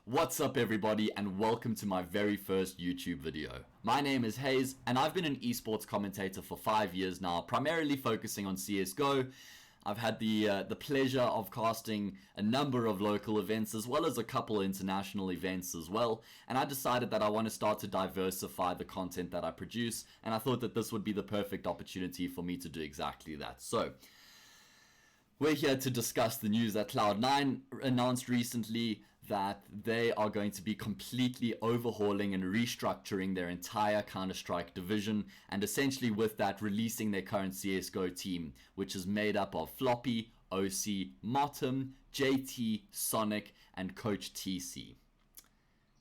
What's up everybody, and welcome to my very first YouTube video. My name is Haze and I've been an esports commentator for 5 years now, primarily focusing on CSGO. I've had the pleasure of casting a number of local events as well as a couple international events as well, and I decided that I want to start to diversify the content that I produce, and I thought that this would be the perfect opportunity for me to do exactly that. So we're here to discuss the news that Cloud9 announced recently that they are going to be completely overhauling and restructuring their entire Counter-Strike division, and essentially with that releasing their current CSGO team, which is made up of Floppy, oSee, motm, JT, Sonic, and Coach TC.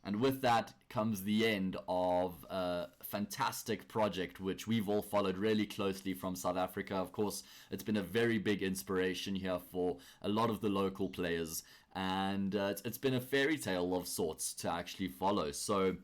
And with that comes the end of a fantastic project which we've all followed really closely from South Africa. Of course, it's been a very big inspiration here for a lot of the local players, and it's been a fairy tale of sorts to actually follow. So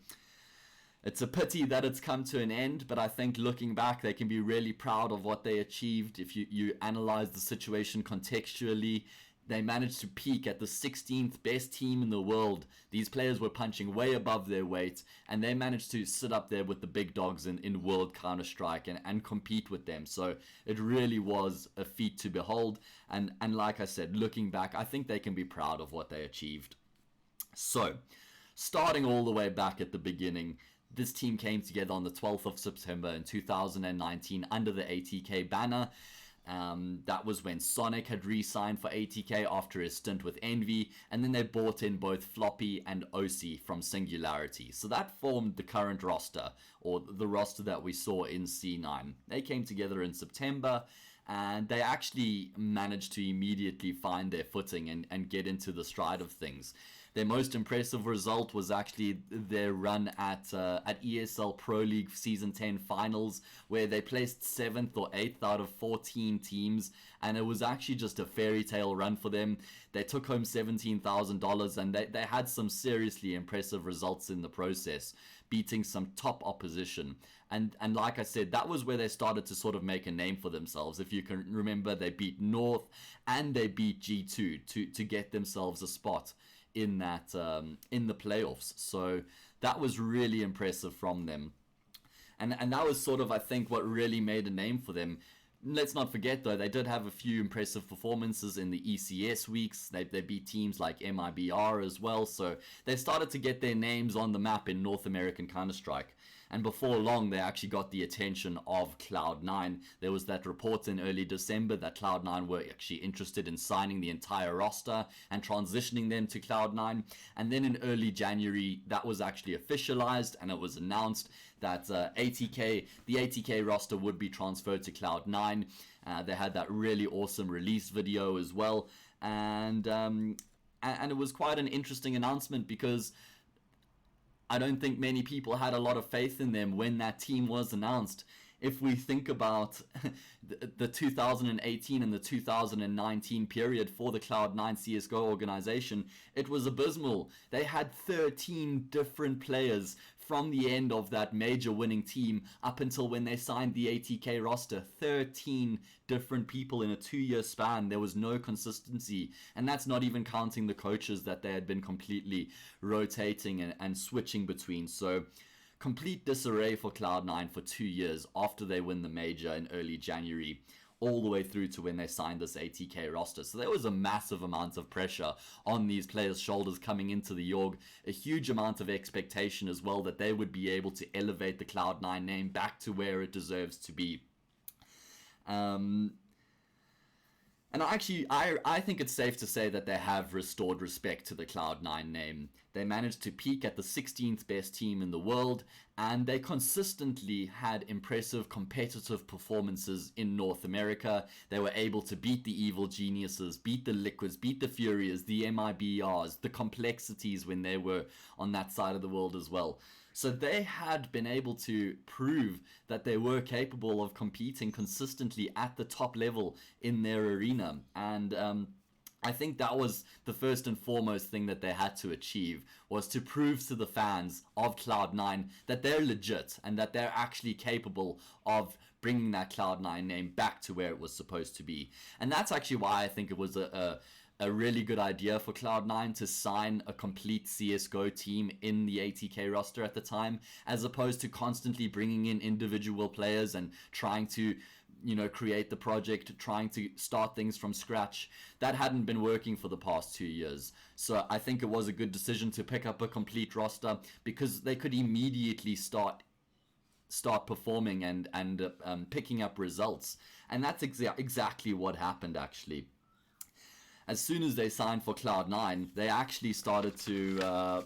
it's a pity that it's come to an end, but I think looking back, they can be really proud of what they achieved. If you analyze the situation contextually, they managed to peak at the 16th best team in the world. These players were punching way above their weight, and they managed to sit up there with the big dogs in World Counter-Strike and compete with them. So it really was a feat to behold. And like I said, looking back, I think they can be proud of what they achieved. So, starting all the way back at the beginning, this team came together on the 12th of September in 2019 under the ATK banner. That was when Sonic had re-signed for ATK after his stint with Envy, and then they brought in both Floppy and oSee from Singularity. So that formed the current roster, or the roster that we saw in C9. They came together in September, and they actually managed to immediately find their footing and get into the stride of things. Their most impressive result was actually their run at ESL Pro League Season 10 Finals, where they placed 7th or 8th out of 14 teams, and it was actually just a fairy tale run for them. They took home $17,000, and they had some seriously impressive results in the process, beating some top opposition. And like I said, that was where they started to sort of make a name for themselves. If you can remember, they beat North and they beat G2 to get themselves a spot in that in the playoffs. So that was really impressive from them, and that was sort of, I think, what really made a name for them. Let's not forget though, they did have a few impressive performances in the ECS weeks. They beat teams like MIBR as well, so they started to get their names on the map in North American Counter-Strike. And before long, they actually got the attention of Cloud9. There was that report in early December that Cloud9 were actually interested in signing the entire roster and transitioning them to Cloud9. And then in early January, that was actually officialized, and it was announced that the ATK roster would be transferred to Cloud9. They had that really awesome release video as well. And it was quite an interesting announcement, because I don't think many people had a lot of faith in them when that team was announced. If we think about the 2018 and the 2019 period for the Cloud9 CSGO organization, it was abysmal. They had 13 different players from the end of that major winning team up until when they signed the ATK roster. 13 different people in a 2-year span. There was no consistency, and that's not even counting the coaches that they had been completely rotating and switching between. So complete disarray for Cloud9 for 2 years after they win the major in early January, all the way through to when they signed this ATK roster. So there was a massive amount of pressure on these players' shoulders coming into the org, a huge amount of expectation as well that they would be able to elevate the Cloud9 name back to where it deserves to be. And actually, I think it's safe to say that they have restored respect to the Cloud9 name. They managed to peak at the 16th best team in the world, and they consistently had impressive competitive performances in North America. They were able to beat the Evil Geniuses, beat the Liquids, beat the Furious, the MIBRs, the Complexities when they were on that side of the world as well. So they had been able to prove that they were capable of competing consistently at the top level in their arena. And I think that was the first and foremost thing that they had to achieve, was to prove to the fans of Cloud9 that they're legit and that they're actually capable of bringing that Cloud9 name back to where it was supposed to be. And that's actually why I think it was a a really good idea for Cloud9 to sign a complete CSGO team in the ATK roster at the time, as opposed to constantly bringing in individual players and trying to, create the project, trying to start things from scratch. That hadn't been working for the past 2 years. So I think it was a good decision to pick up a complete roster, because they could immediately start performing and picking up results. And that's exactly what happened, actually. As soon as they signed for Cloud9, they actually started to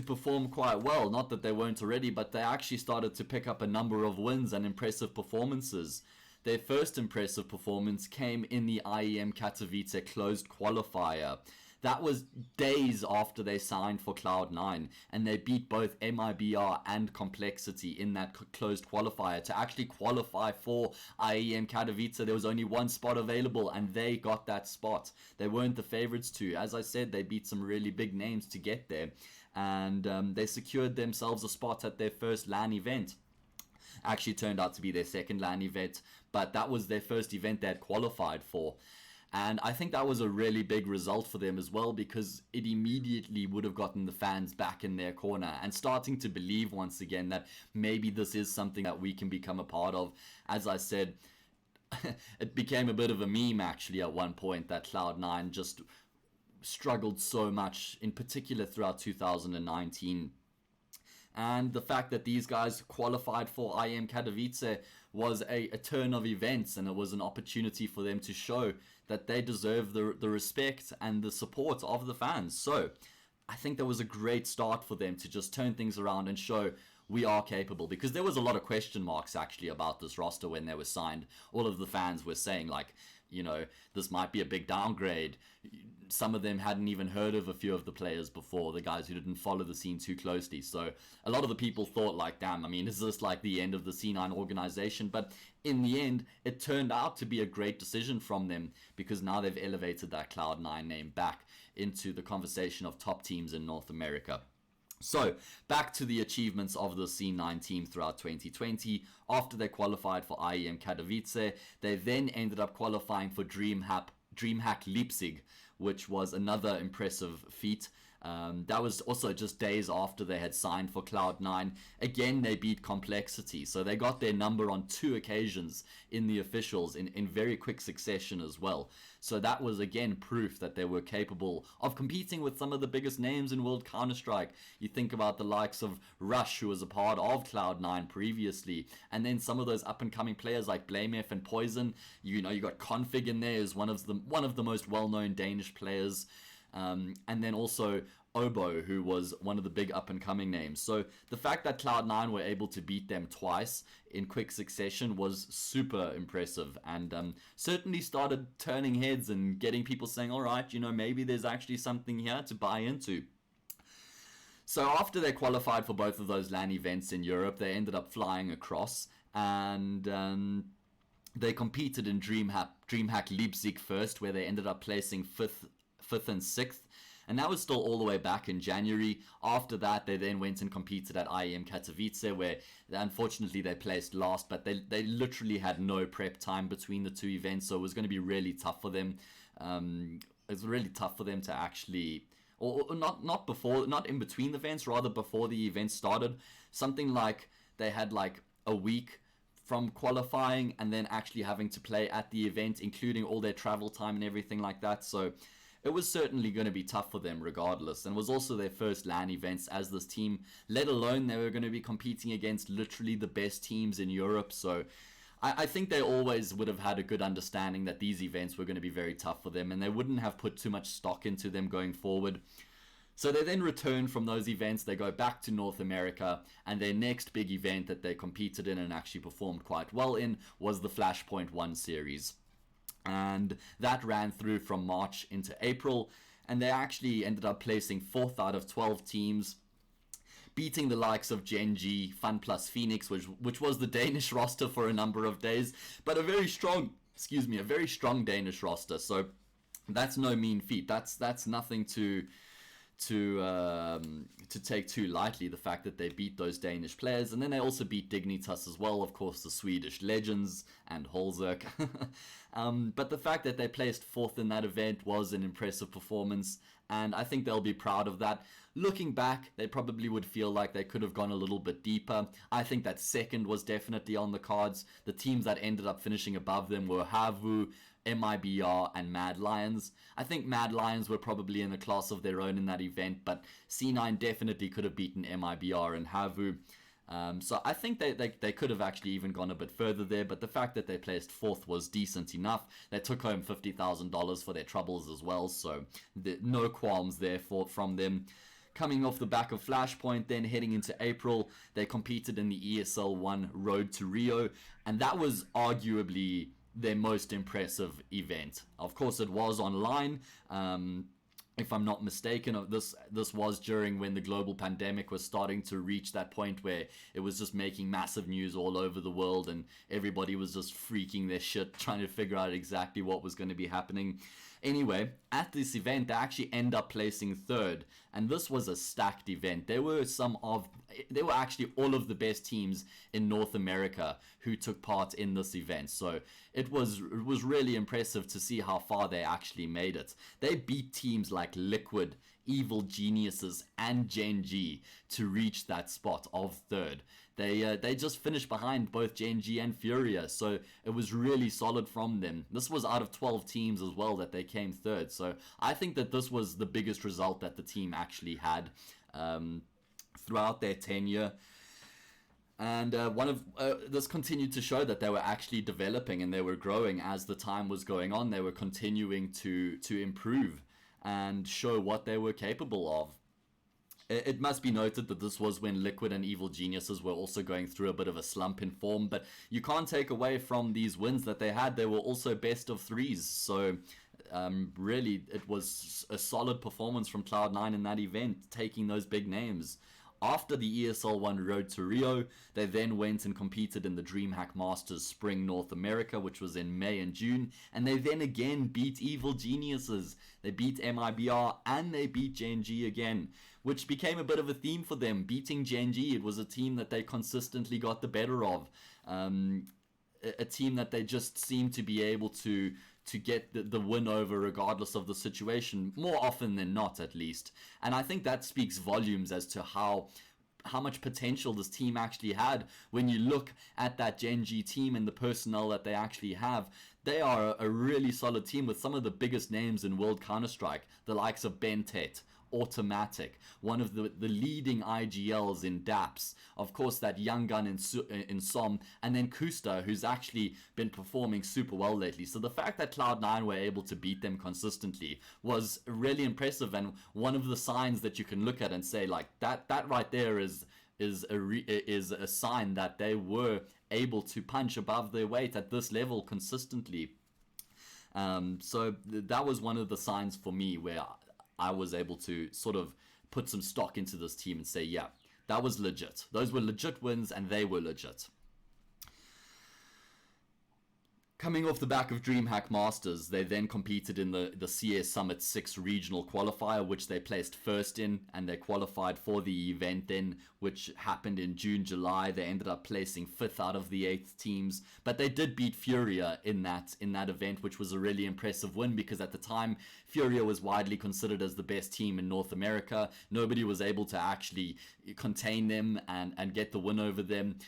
perform quite well. Not that they weren't already, but they actually started to pick up a number of wins and impressive performances. Their first impressive performance came in the IEM Katowice closed qualifier. That was days after they signed for Cloud9, and they beat both MIBR and Complexity in that closed qualifier. To actually qualify for IEM Katowice, there was only one spot available, and they got that spot. They weren't the favorites to. As I said, they beat some really big names to get there, and they secured themselves a spot at their first LAN event. Actually turned out to be their second LAN event, but that was their first event they had qualified for. And I think that was a really big result for them as well, because it immediately would have gotten the fans back in their corner and starting to believe once again that maybe this is something that we can become a part of. As I said, it became a bit of a meme actually at one point that Cloud9 just struggled so much, in particular throughout 2019. And the fact that these guys qualified for IEM Katowice was a turn of events, and it was an opportunity for them to show that they deserve the respect and the support of the fans. So I think that was a great start for them to just turn things around and show we are capable, because there was a lot of question marks actually about this roster when they were signed. All of the fans were saying like, this might be a big downgrade. Some of them hadn't even heard of a few of the players before, the guys who didn't follow the scene too closely. So a lot of the people thought like, damn, is this like the end of the C9 organization? But in the end, it turned out to be a great decision from them, because now they've elevated that Cloud9 name back into the conversation of top teams in North America. So, back to the achievements of the C9 team throughout 2020. After they qualified for IEM Katowice, they then ended up qualifying for DreamHack Leipzig, which was another impressive feat. That was also just days after they had signed for Cloud9. Again, they beat Complexity, so they got their number on 2 occasions in the officials in very quick succession as well. So that was again proof that they were capable of competing with some of the biggest names in World Counter-Strike. You think about the likes of Rush, who was a part of Cloud9 previously, and then some of those up-and-coming players like BlameF and Poison. You got Config in there as one of the most well-known Danish players. And then also Obo, who was one of the big up-and-coming names. So the fact that Cloud9 were able to beat them twice in quick succession was super impressive, and certainly started turning heads and getting people saying, all right, maybe there's actually something here to buy into. So after they qualified for both of those LAN events in Europe, they ended up flying across, and they competed in DreamHack Leipzig first, where they ended up placing fifth and 6th, and that was still all the way back in January. After that, they then went and competed at IEM Katowice, where unfortunately they placed last, but they literally had no prep time between the 2 events, so it was going to be really tough for them. It was really tough for them to actually, or not in between the events, rather before the event started. Something like they had like a week from qualifying and then actually having to play at the event, including all their travel time and everything like that. So it was certainly going to be tough for them regardless, and was also their first LAN events as this team, let alone they were going to be competing against literally the best teams in Europe. So I think they always would have had a good understanding that these events were going to be very tough for them, and they wouldn't have put too much stock into them going forward. So they then return from those events, they go back to North America, and their next big event that they competed in and actually performed quite well in was the Flashpoint 1 series. And that ran through from March into April, and they actually ended up placing 4th out of 12 teams, beating the likes of Genji, FunPlus Phoenix, which was the Danish roster for a number of days, but a very strong Danish roster. So that's no mean feat. That's nothing to to take too lightly the fact that they beat those Danish players, and then they also beat Dignitas as well, of course, the Swedish legends and Holzerk. But the fact that they placed fourth in that event was an impressive performance, and I think they'll be proud of that. Looking back, they probably would feel like they could have gone a little bit deeper. I think that second was definitely on the cards. The teams that ended up finishing above them were Havu, MIBR, and Mad Lions. I think Mad Lions were probably in a class of their own in that event, but C9 definitely could have beaten MIBR and Havu. So I think they could have actually even gone a bit further there, but the fact that they placed fourth was decent enough. They took home $50,000 for their troubles as well, so no qualms there from them. Coming off the back of Flashpoint, then heading into April, they competed in the ESL 1 Road to Rio, and that was arguably their most impressive event. Of course, it was online. If I'm not mistaken, this was during when the global pandemic was starting to reach that point where it was just making massive news all over the world, and everybody was just freaking their shit trying to figure out exactly what was going to be happening. Anyway, at this event, they actually end up placing third, and this was a stacked event. There were actually all of the best teams in North America who took part in this event. So it was really impressive to see how far they actually made it. They beat teams like Liquid, Evil Geniuses, and Gen G to reach that spot of third. They just finished behind both Gen G and Furia, so it was really solid from them. This was out of 12 teams as well that they came third, so I think that this was the biggest result that the team actually had throughout their tenure. And this continued to show that they were actually developing and they were growing as the time was going on. They were continuing to improve and show what they were capable of. It must be noted that this was when Liquid and Evil Geniuses were also going through a bit of a slump in form, but you can't take away from these wins that they had. They were also best of threes, so really it was a solid performance from Cloud9 in that event, taking those big names. After the ESL 1 Road to Rio, they then went and competed in the DreamHack Masters Spring North America, which was in May and June, and they then again beat Evil Geniuses. They beat MIBR and they beat Gen G again, which became a bit of a theme for them. Beating Gen G, it was a team that they consistently got the better of. A team that they just seemed to be able to get the win over regardless of the situation, more often than not at least. And I think that speaks volumes as to how much potential this team actually had. When you look at that Gen G team and the personnel that they actually have, they are a really solid team with some of the biggest names in World Counter-Strike, the likes of Bentet, Automatic, one of the leading IGLs in DAPS, of course that young gun in SOM, and then Kusta, who's actually been performing super well lately. So the fact that Cloud9 were able to beat them consistently was really impressive, and one of the signs that you can look at and say, like, that right there is a sign that they were able to punch above their weight at this level consistently. So that was one of the signs for me where I was able to sort of put some stock into this team and say, yeah, that was legit. Those were legit wins and they were legit. Coming off the back of DreamHack Masters, they then competed in the CS Summit 6 regional qualifier, which they placed first in, and they qualified for the event then, which happened in June, July. They ended up placing 5th out of the 8 teams, but they did beat Furia in that event, which was a really impressive win, because at the time, Furia was widely considered as the best team in North America. Nobody was able to actually contain them and get the win over them.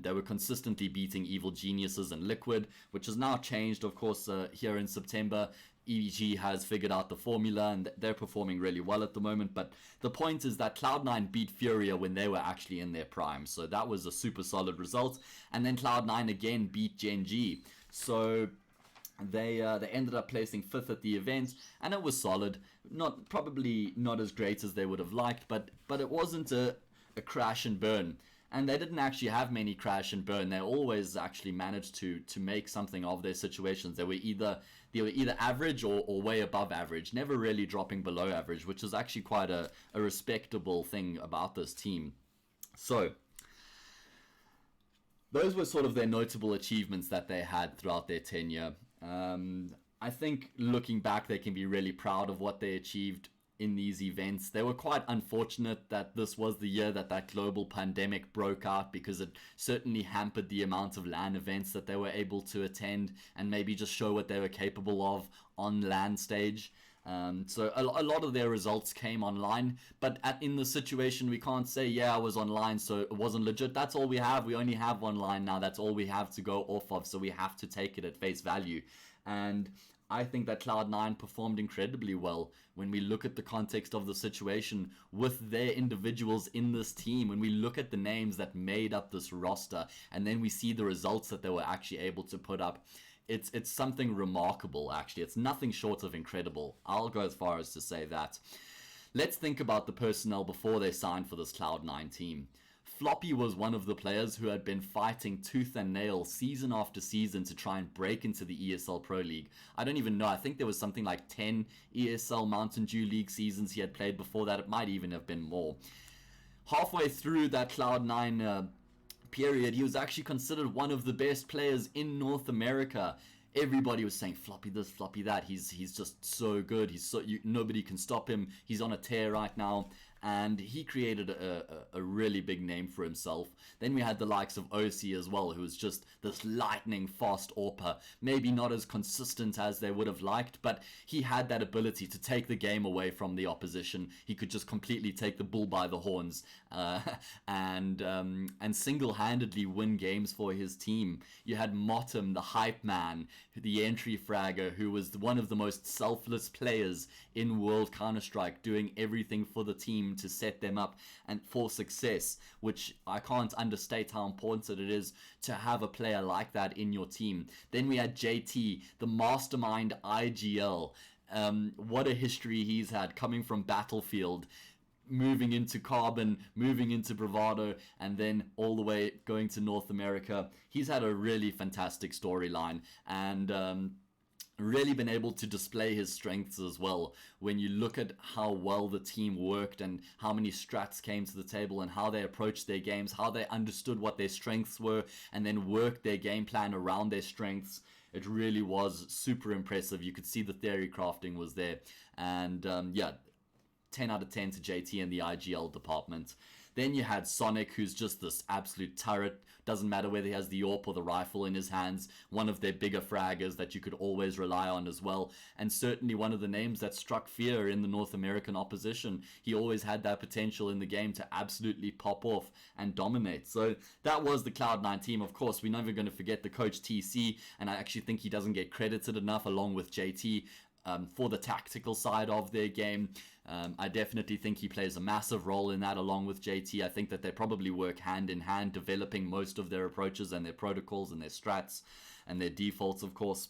They were consistently beating Evil Geniuses and Liquid, which has now changed, of course, here in September. EG has figured out the formula and they're performing really well at the moment. But the point is that Cloud9 beat Furia when they were actually in their prime. So that was a super solid result. And then Cloud9 again beat Gen G. So they ended up placing 5th at the event, and it was solid. Probably not as great as they would have liked, but it wasn't a crash and burn. And they didn't actually have many crash and burn. They always actually managed to make something of their situations. They were either average or way above average, never really dropping below average, which is actually quite a respectable thing about this team. So those were sort of their notable achievements that they had throughout their tenure. I think looking back, they can be really proud of what they achieved. in these events. They were quite unfortunate that this was the year that global pandemic broke out, because it certainly hampered the amount of LAN events that they were able to attend and maybe just show what they were capable of on LAN stage. So a lot of their results came online, but in the situation, we can't say, yeah, I was online, so it wasn't legit. That's all we have. We only have online now. That's all we have to go off of. So we have to take it at face value. And I think that Cloud9 performed incredibly well when we look at the context of the situation with their individuals in this team. When we look at the names that made up this roster, and then we see the results that they were actually able to put up, it's something remarkable, actually. It's nothing short of incredible. I'll go as far as to say that. Let's think about the personnel before they signed for this Cloud9 team. Floppy was one of the players who had been fighting tooth and nail season after season to try and break into the ESL Pro League. I don't even know. I think there was something like 10 ESL Mountain Dew League seasons he had played before that. It might even have been more. Halfway through that Cloud9 period, he was actually considered one of the best players in North America. Everybody was saying Floppy this, Floppy that. He's just so good. Nobody can stop him. He's on a tear right now. And he created a really big name for himself. Then we had the likes of oSee as well, who was just this lightning fast AWPer. Maybe not as consistent as they would have liked, but he had that ability to take the game away from the opposition. He could just completely take the bull by the horns and single-handedly win games for his team. You had motm, the hype man, the entry fragger, who was one of the most selfless players in World Counter-Strike, doing everything for the team to set them up and for success, which I can't understate how important it is to have a player like that in your team. Then we had JT, the mastermind IGL. What a history he's had, coming from Battlefield, moving into Carbon, moving into Bravado, and then all the way going to North America. He's had a really fantastic storyline, and really been able to display his strengths as well. When you look at how well the team worked and how many strats came to the table and how they approached their games, how they understood what their strengths were and then worked their game plan around their strengths, it really was super impressive. You could see the theory crafting was there. And yeah, 10 out of 10 to JT in the IGL department. Then you had Sonic, who's just this absolute turret. Doesn't matter whether he has the AWP or the rifle in his hands. One of their bigger fraggers that you could always rely on as well. And certainly one of the names that struck fear in the North American opposition. He always had that potential in the game to absolutely pop off and dominate. So that was the Cloud9 team. Of course, we're never going to forget the coach TC. And I actually think he doesn't get credited enough, along with JT. For the tactical side of their game. I definitely think he plays a massive role in that, along with JT. I think that they probably work hand in hand, developing most of their approaches and their protocols and their strats and their defaults, of course.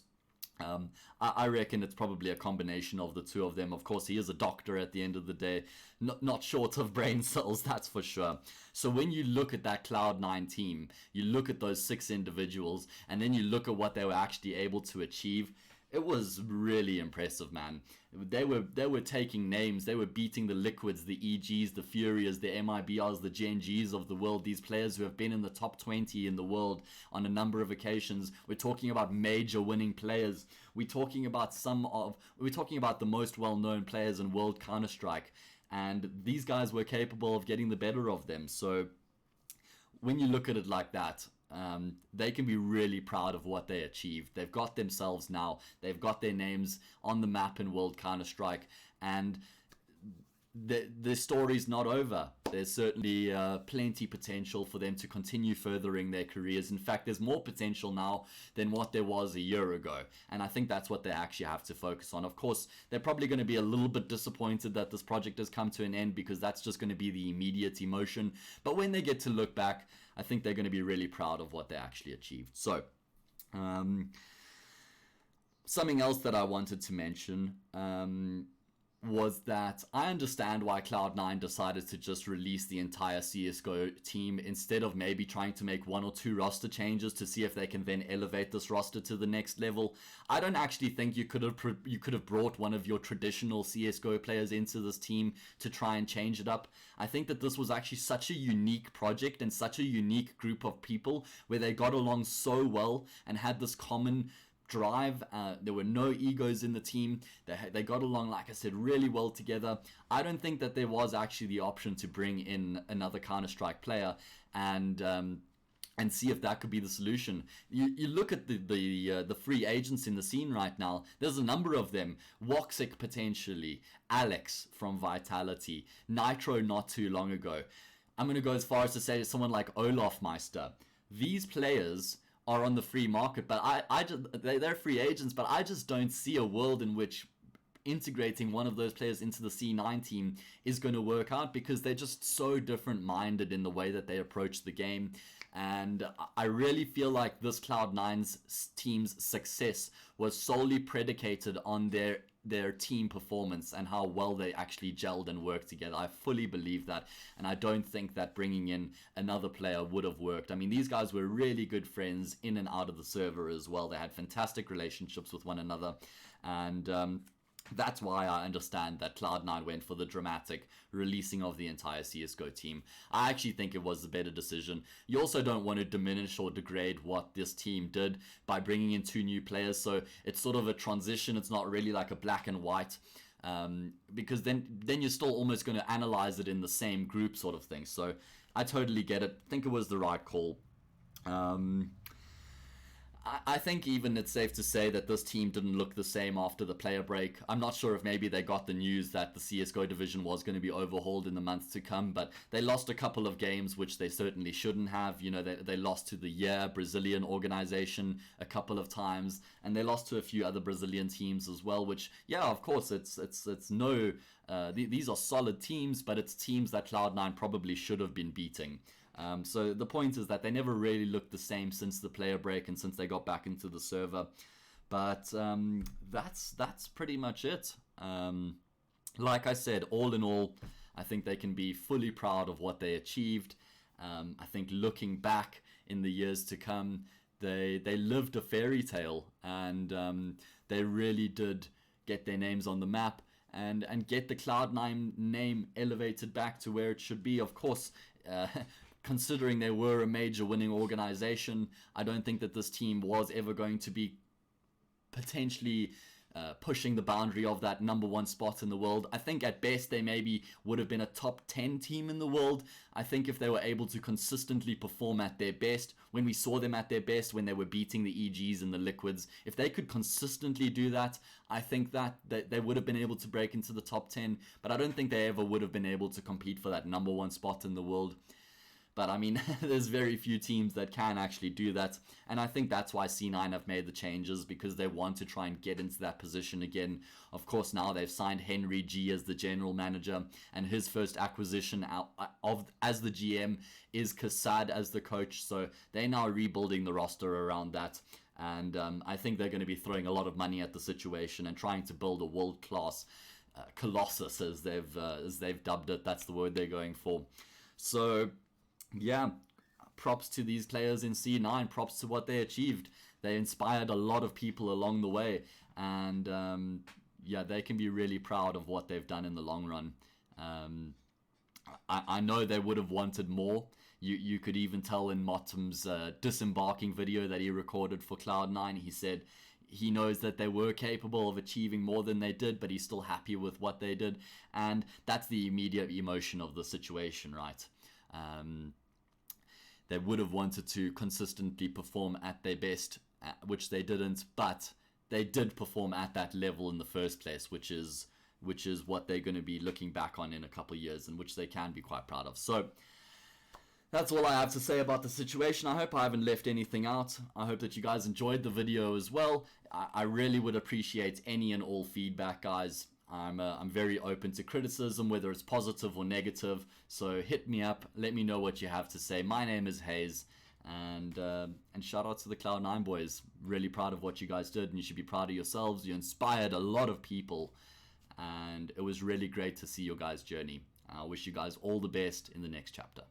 I reckon it's probably a combination of the two of them. Of course, he is a doctor at the end of the day, not short of brain cells, that's for sure. So when you look at that Cloud9 team, you look at those 6 individuals, and then you look at what they were actually able to achieve. It was really impressive, man. They were taking names. They were beating the Liquids, the EGs, the Furias, the MIBRs, the GNGs of the world. These players who have been in the top 20 in the world on a number of occasions. We're talking about major winning players. We're talking about the most well-known players in World Counter-Strike. And these guys were capable of getting the better of them. So when you look at it like that, they can be really proud of what they achieved. They've got themselves now. They've got their names on the map in World Counter-Strike, and the story's not over. There's certainly plenty potential for them to continue furthering their careers. In fact, there's more potential now than what there was a year ago, and I think that's what they actually have to focus on. Of course, they're probably going to be a little bit disappointed that this project has come to an end, because that's just going to be the immediate emotion. But when they get to look back, I think they're going to be really proud of what they actually achieved. So, something else that I wanted to mention was that I understand why Cloud9 decided to just release the entire CSGO team instead of maybe trying to make 1 or 2 roster changes to see if they can then elevate this roster to the next level. I don't actually think you could have brought one of your traditional CSGO players into this team to try and change it up. I think that this was actually such a unique project and such a unique group of people where they got along so well and had this common drive. There were no egos in the team. They got along, like I said, really well together. I don't think that there was actually the option to bring in another Counter-Strike player and see if that could be the solution. You look at the free agents in the scene right now. There's a number of them. Woxic potentially, Alex from Vitality, Nitro not too long ago. I'm going to go as far as to say someone like Olaf Meister. These players are on the free market, but they're free agents, but I just don't see a world in which integrating one of those players into the C9 team is going to work out, because they're just so different minded in the way that they approach the game. And I really feel like this Cloud9's team's success was solely predicated on their team performance and how well they actually gelled and worked together. I fully believe that, and I don't think that bringing in another player would have worked. I mean, these guys were really good friends in and out of the server as well. They had fantastic relationships with one another, and that's why I understand that Cloud9 went for the dramatic releasing of the entire CSGO team. I actually think it was the better decision. You also don't want to diminish or degrade what this team did by bringing in 2 new players, so it's sort of a transition. It's not really like a black and white, because then you're still almost going to analyze it in the same group sort of thing. So I totally get it. I think it was the right call. I think even it's safe to say that this team didn't look the same after the player break. I'm not sure if maybe they got the news that the CSGO division was going to be overhauled in the months to come, but they lost a couple of games, which they certainly shouldn't have. You know, they lost to the Brazilian organization a couple of times, and they lost to a few other Brazilian teams as well, which, yeah, of course, it's no... these are solid teams, but it's teams that Cloud9 probably should have been beating. So the point is that they never really looked the same since the player break and since they got back into the server. But that's pretty much it. Like I said, all in all, I think they can be fully proud of what they achieved. I think looking back in the years to come, they lived a fairy tale, and they really did get their names on the map and get the Cloud9 name elevated back to where it should be. Of course, considering they were a major winning organization, I don't think that this team was ever going to be potentially pushing the boundary of that #1 spot in the world. I think at best they maybe would have been a top 10 team in the world. I think if they were able to consistently perform at their best, when we saw them at their best, when they were beating the EGs and the Liquids, if they could consistently do that, I think that they would have been able to break into the top 10, but I don't think they ever would have been able to compete for that #1 spot in the world. But I mean, there's very few teams that can actually do that. And I think that's why C9 have made the changes, because they want to try and get into that position again. Of course, now they've signed Henry G as the general manager, and his first acquisition as the GM is Kassad as the coach. So they're now rebuilding the roster around that. And I think they're going to be throwing a lot of money at the situation and trying to build a world-class Colossus, as they've dubbed it. That's the word they're going for. So... yeah, props to these players in C9, props to what they achieved. They inspired a lot of people along the way, and yeah, they can be really proud of what they've done in the long run. I know they would have wanted more. You could even tell in motm's disembarking video that he recorded for Cloud9, he said he knows that they were capable of achieving more than they did, but he's still happy with what they did, and that's the immediate emotion of the situation, right? They would have wanted to consistently perform at their best, which they didn't, but they did perform at that level in the first place, which is what they're going to be looking back on in a couple of years, and which they can be quite proud of. So that's all I have to say about the situation. I hope I haven't left anything out. I hope that you guys enjoyed the video as well. I really would appreciate any and all feedback, guys. I'm very open to criticism, whether it's positive or negative. So hit me up, let me know what you have to say. My name is Haze, and shout out to the Cloud9 boys. Really proud of what you guys did, and you should be proud of yourselves. You inspired a lot of people, and it was really great to see your guys' journey. I wish you guys all the best in the next chapter.